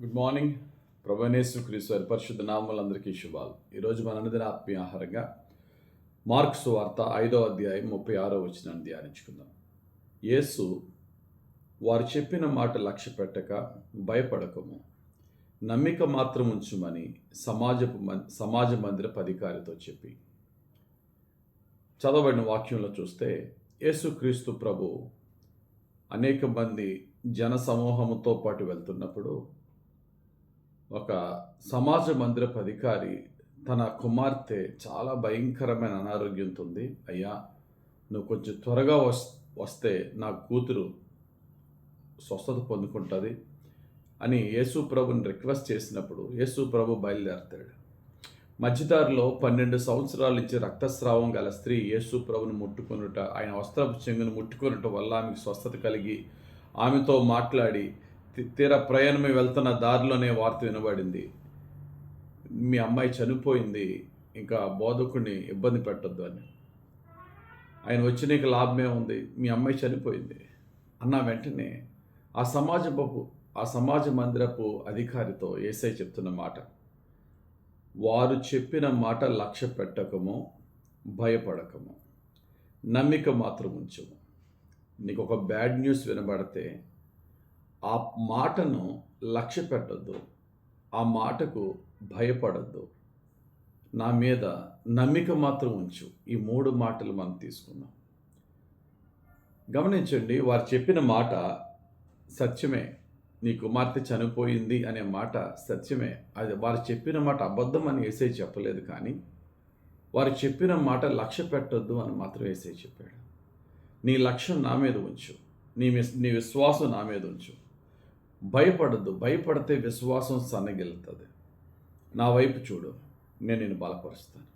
Good morning. ప్రభువైన యేసుక్రీస్తు వారి పరిశుద్ధ నామములందరికీ శుభాలు. ఈరోజు మన అనుదిన ఆత్మీయ ఆహారంగా మార్కు సువార్త 5వ అధ్యాయం 36వ వచనాన్ని ధ్యానించుకుందాం. యేసు వారు చెప్పిన మాట లక్ష్య పెట్టక భయపడకము, నమ్మిక మాత్రం ఉంచుమని సమాజ మందిరపు అధికారితో చెప్పి. చదవబడిన వాక్యంలో చూస్తే యేసుక్రీస్తు ప్రభు అనేక మంది జన సమూహముతో పాటు వెళ్తున్నప్పుడు ఒక సమాజ మందిరపు అధికారి తన కుమార్తె చాలా భయంకరమైన అనారోగ్యంతో ఉంది, అయ్యా నువ్వు కొంచెం త్వరగా వస్తే నా కూతురు స్వస్థత పొందుకుంటుంది అని యేసు ప్రభుని రిక్వెస్ట్ చేసినప్పుడు యేసు ప్రభు బయలుదేరతాడు. మధ్యదారిలో 12 సంవత్సరాల నుంచి రక్తస్రావం గల స్త్రీ యేసు ప్రభుని ముట్టుకొనుట, ఆయన వస్త్రపు చెంగును ముట్టుకొనుట వల్ల ఆమెకు స్వస్థత కలిగి ఆమెతో మాట్లాడి తీరా ప్రయాణమే వెళ్తున్న దారిలోనే వార్త వినబడింది, మీ అమ్మాయి చనిపోయింది, ఇంకా బోధకుడిని ఇబ్బంది పెట్టొద్దు అని. ఆయన వచ్చి నీకు లాభమే ఉంది, మీ అమ్మాయి చనిపోయింది అన్న వెంటనే ఆ సమాజ మందిరపు అధికారితో యేసయ్య చెప్తున్న మాట, వారు చెప్పిన మాట లక్ష్య పెట్టకము, భయపడకము, నమ్మిక మాత్రం ఉంచము. నీకు ఒక బ్యాడ్ న్యూస్ వినబడితే ఆ మాటను లక్ష్య పెట్టద్దు, ఆ మాటకు భయపడద్దు, నా మీద నమ్మిక మాత్రం ఉంచు. ఈ 3 మాటలు మనం తీసుకున్నాం. గమనించండి, వారు చెప్పిన మాట సత్యమే. నీ కుమార్తె చనిపోయింది అనే మాట సత్యమే. అది వారు చెప్పిన మాట అబద్ధం అని యేసయ్య చెప్పలేదు, కానీ వారు చెప్పిన మాట లక్ష్య పెట్టొద్దు అని మాత్రం యేసయ్య చెప్పాడు. నీ లక్ష్యం నా మీద ఉంచు, నీ విశ్వాసం నా మీద ఉంచు, భయపడద్దు. భయపడితే విశ్వాసం సన్నగిలుతుంది. నా వైపు చూడు, నేను నిన్ను బలపరుస్తాను.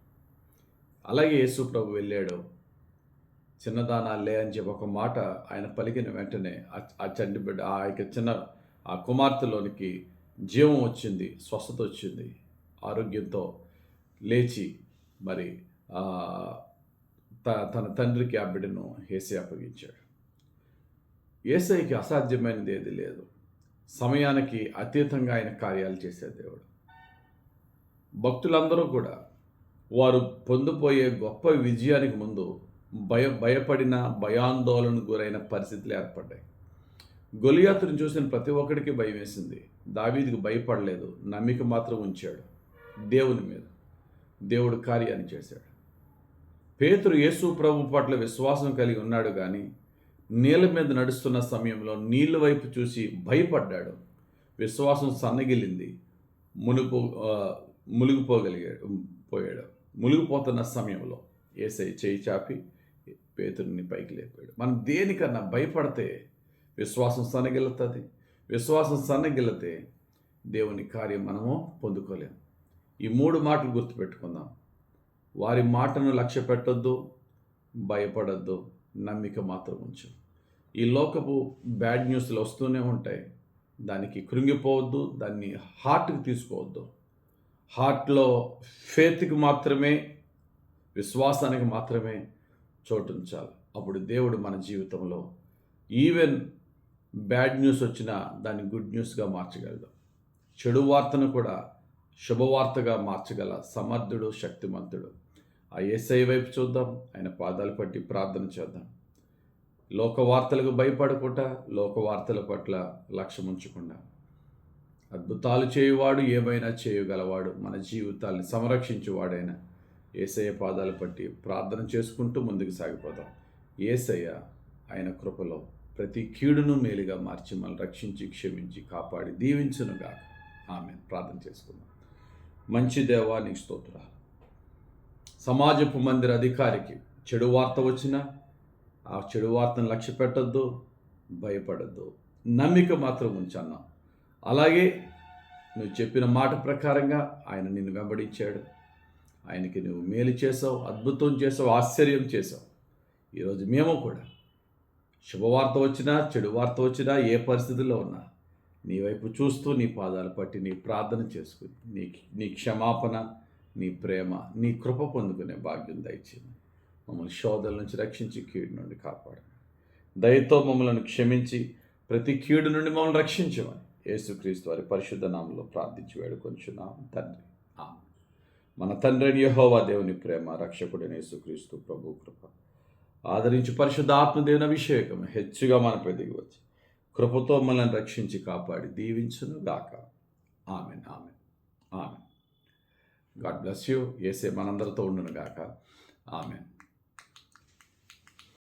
అలాగే యేసు ప్రభు వెళ్ళాడు. చిన్నదానాలే అని చెప్పి ఒక మాట ఆయన పలికిన వెంటనే ఆ చంటి బిడ్డ ఆ కుమార్తెలోనికి జీవం వచ్చింది, స్వస్థత వచ్చింది, ఆరోగ్యంతో లేచి మరి తన తండ్రికి ఆ బిడ్డను యేసయ్య అప్పగించాడు. యేసయ్యకి అసాధ్యమైనది ఏది లేదు. సమయానికి అతీతంగా ఆయన కార్యాలు చేసే దేవుడు. భక్తులందరూ కూడా వారు పొందిపోయే గొప్ప విజయానికి ముందు భయపడిన, భయాందోళనకు గురైన పరిస్థితులు ఏర్పడ్డాయి. గొలియాతుని చూసిన ప్రతి ఒక్కడికి భయం వేసింది. దావీదుకు భయపడలేదు, నమ్మిక మాత్రం ఉంచాడు దేవుని మీద. దేవుడు కార్యాన్ని చేశాడు. పేతురు యేసు ప్రభు పట్ల విశ్వాసం కలిగి ఉన్నాడు, కానీ నీళ్ళ మీద నడుస్తున్న సమయంలో నీళ్ళ వైపు చూసి భయపడ్డాడు. విశ్వాసం సన్నగిలింది, పోయాడు. మునిగిపోతున్న సమయంలో యేసయ్య చేయి చాపి పేతురుని పైకి లేపాడు. మనం దేనికన్నా భయపడితే విశ్వాసం సన్నగిలుతుంది. విశ్వాసం సన్నగిలితే దేవుని కార్యం మనము పొందుకోలేము. ఈ 3 మాటలు గుర్తుపెట్టుకుందాం. వారి మాటను లక్ష్య పెట్టొద్దు, భయపడద్దు, నమ్మిక మాత్రం ఉంచు. ఈ లోకపు బ్యాడ్ న్యూస్లు వస్తూనే ఉంటాయి. దానికి కృంగిపోవద్దు, దాన్ని హార్ట్కి తీసుకోవద్దు. హార్ట్లో ఫేత్కి మాత్రమే, విశ్వాసానికి మాత్రమే చోటు ఉంచాలి. అప్పుడు దేవుడు మన జీవితంలో ఈవెన్ బ్యాడ్ న్యూస్ వచ్చినా దాన్ని గుడ్ న్యూస్గా మార్చగలడు. చెడు వార్తను కూడా శుభవార్తగా మార్చగల సమర్థుడు, శక్తిమంతుడు ఆ యేసయ్య వైపు చూద్దాం. ఆయన పాదాలు పట్టి ప్రార్థన చేద్దాం. లోకవార్తలకు భయపడకుండా, లోకవార్తల పట్ల లక్ష్యం ఉంచకుండా, అద్భుతాలు చేయువాడు, ఏమైనా చేయగలవాడు, మన జీవితాన్ని సంరక్షించేవాడైన యేసయ్య పాదాలు పట్టి ప్రార్థన చేసుకుంటూ ముందుకు సాగిపోదాం. యేసయ్య ఆయన కృపలో ప్రతి కీడును మేలుగా మార్చి మనల్ని రక్షించి, క్షమించి, కాపాడి దీవించునుగా. ఆమేన్. ప్రార్థన చేసుకుందాం. మంచి దేవా, నీకు స్తోత్రాలు. సమాజపు మందిర అధికారికి చెడు వార్త వచ్చినా ఆ చెడు వార్తను లక్ష్య పెట్టద్దు, భయపడద్దు, నమ్మిక మాత్రం ఉంచన్నాం. అలాగే నువ్వు చెప్పిన మాట ప్రకారంగా ఆయన నిన్ను వెంబడించాడు. ఆయనకి నువ్వు మేలు చేసావు, అద్భుతం చేసావు, ఆశ్చర్యం చేసావు. ఈరోజు మేము కూడా శుభవార్త వచ్చినా, చెడు వార్త వచ్చినా, ఏ పరిస్థితుల్లో ఉన్నా నీ వైపు చూస్తూ నీ పాదాలు పట్టి నీ ప్రార్థన చేసుకుని నీ క్షమాపణ, నీ ప్రేమ, నీ కృప పొందుకునే భాగ్యం దయచేయండి. మమ్మల్ని శోధల నుంచి రక్షించి కీడు నుండి కాపాడండి. దయతో మమ్మల్ని క్షమించి ప్రతి కీడు నుండి మమ్మల్ని రక్షించమని యేసుక్రీస్తు వారి పరిశుద్ధ నామంలో ప్రార్థించి వేడుకొంచున్నాం తండ్రి. ఆమేన్. మన తండ్రి అయిన యెహోవా దేవుని ప్రేమ, రక్షకుడైన యేసుక్రీస్తు ప్రభు కృప, ఆదరించి పరిశుద్ధ ఆత్మదేవుని అభిషేకం హెచ్చుగా మనపై దిగి వచ్చి కృపతో మనల్ని రక్షించి కాపాడి దీవించును గాక. Amen, amen, amen. God bless you. యేసే మనందరితో ఉండును గాక. ఆమెన్.